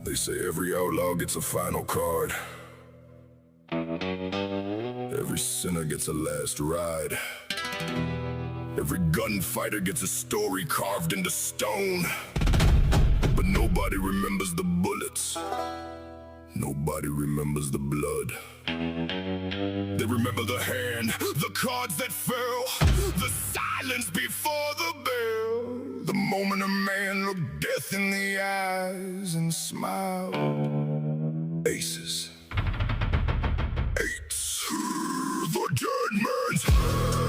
They say every outlaw gets a final card. Every sinner gets a last ride. Every gunfighter gets a story carved into stone. But nobody remembers the bullets. Nobody remembers the blood. They remember the hand, the cards that fell, the silence before the bell. The moment a man looked death in the eyes and smiled. Aces. Eights. The dead man's hand.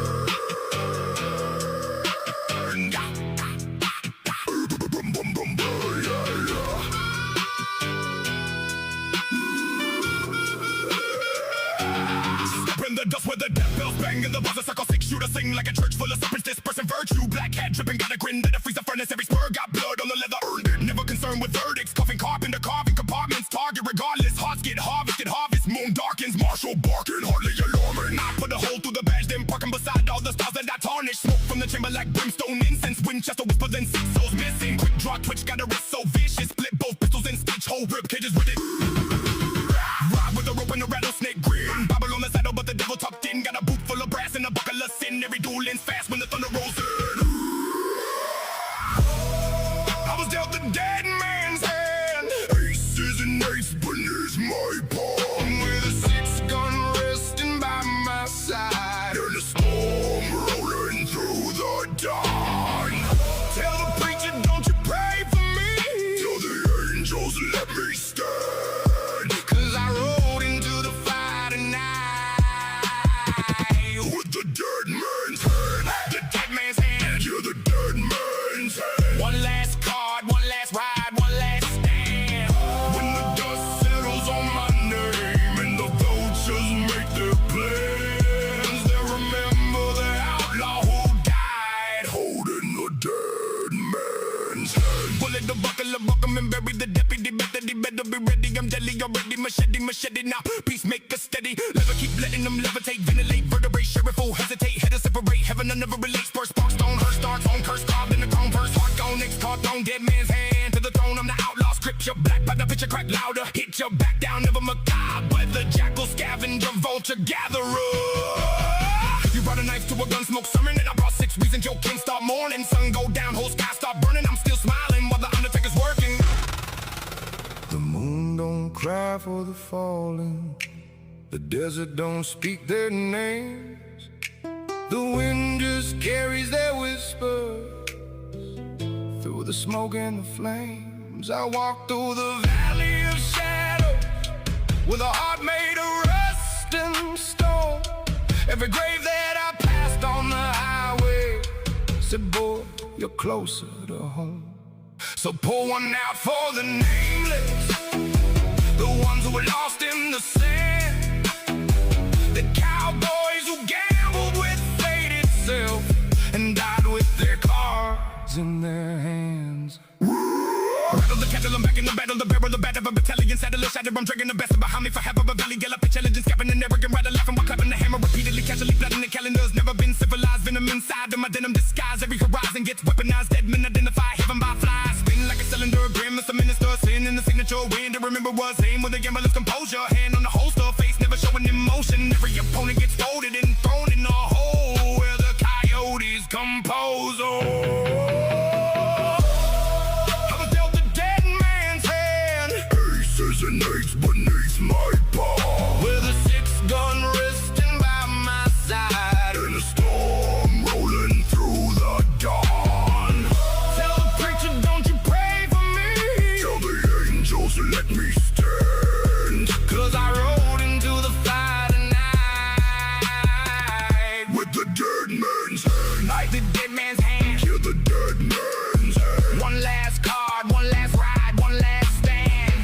In the dust where the death bells bang and the buzzer circle six shooter sing like a church full of serpents dispersing virtue. Black hat dripping, got a grin that freeze the furnace. Every spur got blood on the leather, earned it. Never concerned with verdicts, coughing carpenter, carving compartments. Target regardless, hearts get harvested, harvest. Moon darkens, marshal barking, hardly alarming. I put a hole through the badge, then parking beside all the stars that I tarnish. Smoke from the chamber like brimstone incense. Winchester whisper, then 6 souls missing. Quick draw twitch, got a wrist so vicious. Split both pistols and stitch whole rib cages with it. Ride with a rope and a rattlesnake grin. Bible on the saddle, but the devil tucked in. Got a boot full of brass and a buckle of sin. Every duel ends fast when the thunder rolls in. I was dealt the dead man's hand. Aces and eights beneath my palm. With a 6-gun resting by my side. And a storm rolling through the dawn. Tell the preacher, don't you pray for me. Tell the angels, let me stand. One last card, one last ride, one last stand. When the dust settles on my name and the vultures make their plans, they'll remember the outlaw who died holding the dead man's hand. Bullet the buckle and bury the deputy. Better be ready, I'm deadly already. Machete now, peacemaker steady. Never keep letting them levitate, ventilate, vertebrae, sheriff will hesitate. Head to separate, heaven I never relate. Spur spark stone, her starts on curse, carved in the chrome purse. Heart gone, next card thrown, dead man's hand to the throne. I'm the outlaw, scripture black, but the picture crack louder. Hit your back down, never macabre, but the jackal scavenger, vulture gatherer. You brought a knife to a gun smoke sermon, and I brought 6 reasons your king start mourning. Sun go down, whole sky start burning. I'm still smiling while the undertaker's working. The moon don't cry for the fallen. The desert don't speak their names. The wind just carries their whispers through the smoke and the flames. I walk through the valley of shadows with a heart made of rust and stone. Every grave that I passed on the highway said, boy, you're closer to home. So pour one out for the nameless, the ones who were lost in the sand, the cowboys who gambled with fate itself and died with their cards in their hands. Rattle the kettle, I'm back in the battle, the barrel, the bat of a battalion, saddle shattered, I'm dragging the best behind me for half of a valley, yell up intelligence, capping and arrogant, rattle, laughing while clapping the hammer repeatedly, casually blood in the calendars, never been civilized, venom inside of my denim disguise, every horizon gets weaponized, dead men identify heaven by flies, spin like a cylinder, grim as a minister, sin in the signature, wind to remember was aim with a gambler's composure, hand on the holster, face never showing emotion, every opponent gets folded and thrown in a hole where the coyotes compose. And eights beneath my palm, with a 6-gun resting by my side, and a storm rolling through the dawn. Tell the preacher, don't you pray for me. Tell the angels, let me stand. 'Cause I rode into the fire tonight with the dead man's hand. Like the dead man's hand. Kill the dead man's hand. One last card, one last ride, one last stand.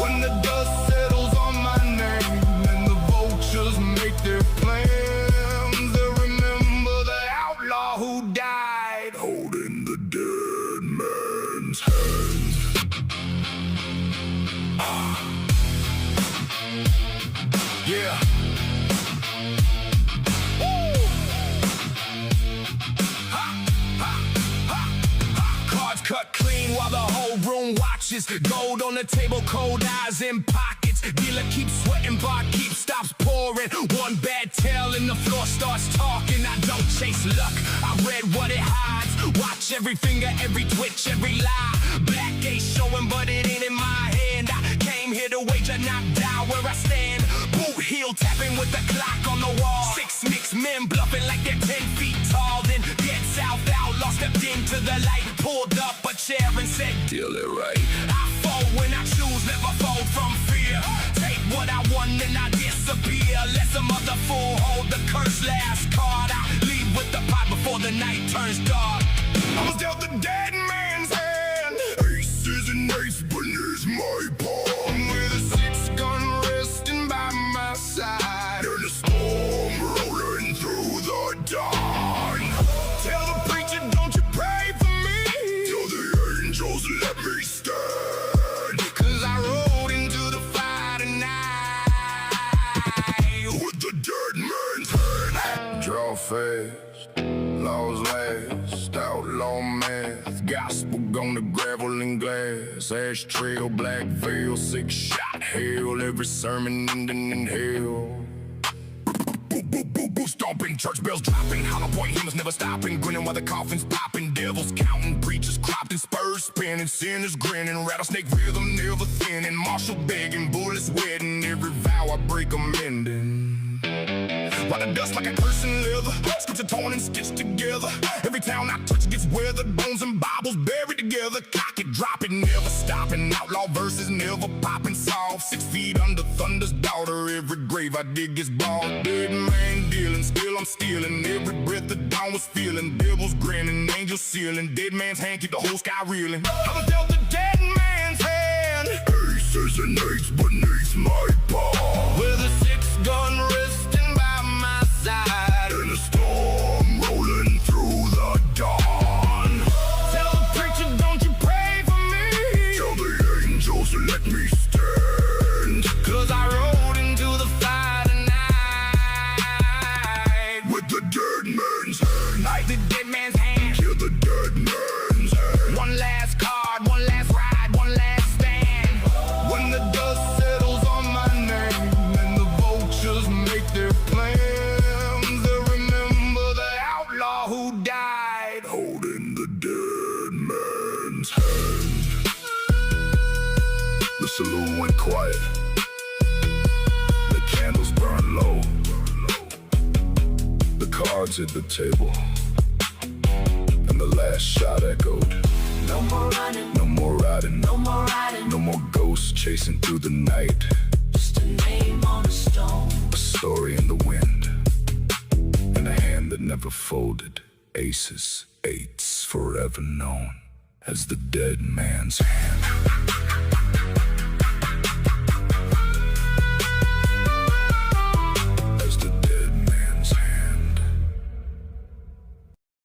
When the dust settles on my name and the vultures make their plans, they'll remember the outlaw who died holding the dead man's hand. Yeah. Woo! Ha, ha, ha, ha. Cards cut clean while the whole room on watches, gold on the table, cold eyes in pockets. Dealer keeps sweating, bar keeps stops pouring. One bad tale and the floor starts talking. I don't chase luck, I read what it hides. Watch every finger, every twitch, every lie. Black ain't showing, but it ain't in my hand. I came here to wager, not die where I stand. Boot heel tapping with the clock on the wall. 6 mixed men bluffing like they're 10 feet tall. Then dead south outlaw stepped into the light, pulled up a chair and said, "Deal it right." I fold when I choose, never fold from fear. Take what I want and I disappear. Let some other fool hold the curse last card. I leave with the pot before the night turns dark. I was dealt the dead man's hand. Aces and ace beneath my palm, with a 6-gun resting by my side, and a storm rolling through the dawn. Tell the preacher, don't you pray for me. Tell the angels, let me stand. 'Cause I rode into the fire tonight with the dead man's hand. Draw fast, laws last, outlaw math, gospel gone to gravel and glass. Ash trail, black veil, 6-shot hail, every sermon ending in hell. Stomping, church bells dropping, hollow point hymns never stopping, grinning while the coffins popping, devils counting, preachers cropped and spurs spinning, sinners grinning, rattlesnake rhythm never thinning, marshal begging, bullets wetting, every vow I break amending. While the dust like a cursing leather, scripture torn and stitched together. Every town I touch gets weathered, bones and Bibles buried together. Cock it, drop it, never stopping. Outlaw verses never popping soft. 6 feet under thunder's daughter. Every grave I dig is bald. Dead man dealing, still I'm stealing. Every breath the dawn was feeling. Devils grinning, angels sealing. Dead man's hand keep the whole sky reeling. I was dealt the dead man's hand. Aces and eights beneath my palm, with a 6-gun resting by my side, and a storm rolling through the dawn. Tell the preacher, don't you pray for me. Tell the angels to let me stand. 'Cause I rode into the fire tonight with the dead man's hand. Like the dead man's hand. Kill the dead man's hand. One last card, one last ride, one last stand. When the dust settles on my name and the vultures make their plans, they'll remember the outlaw who died holding the dead man's hand. The saloon went quiet. The candles burned low. The cards hit the table, and the last shot echoed. No more running, No more riding, no more riding, no more ghosts chasing through the night. just a name on a stone. A story in the wind, and a hand that never folded. Aces, eights, forever known as the dead man's hand.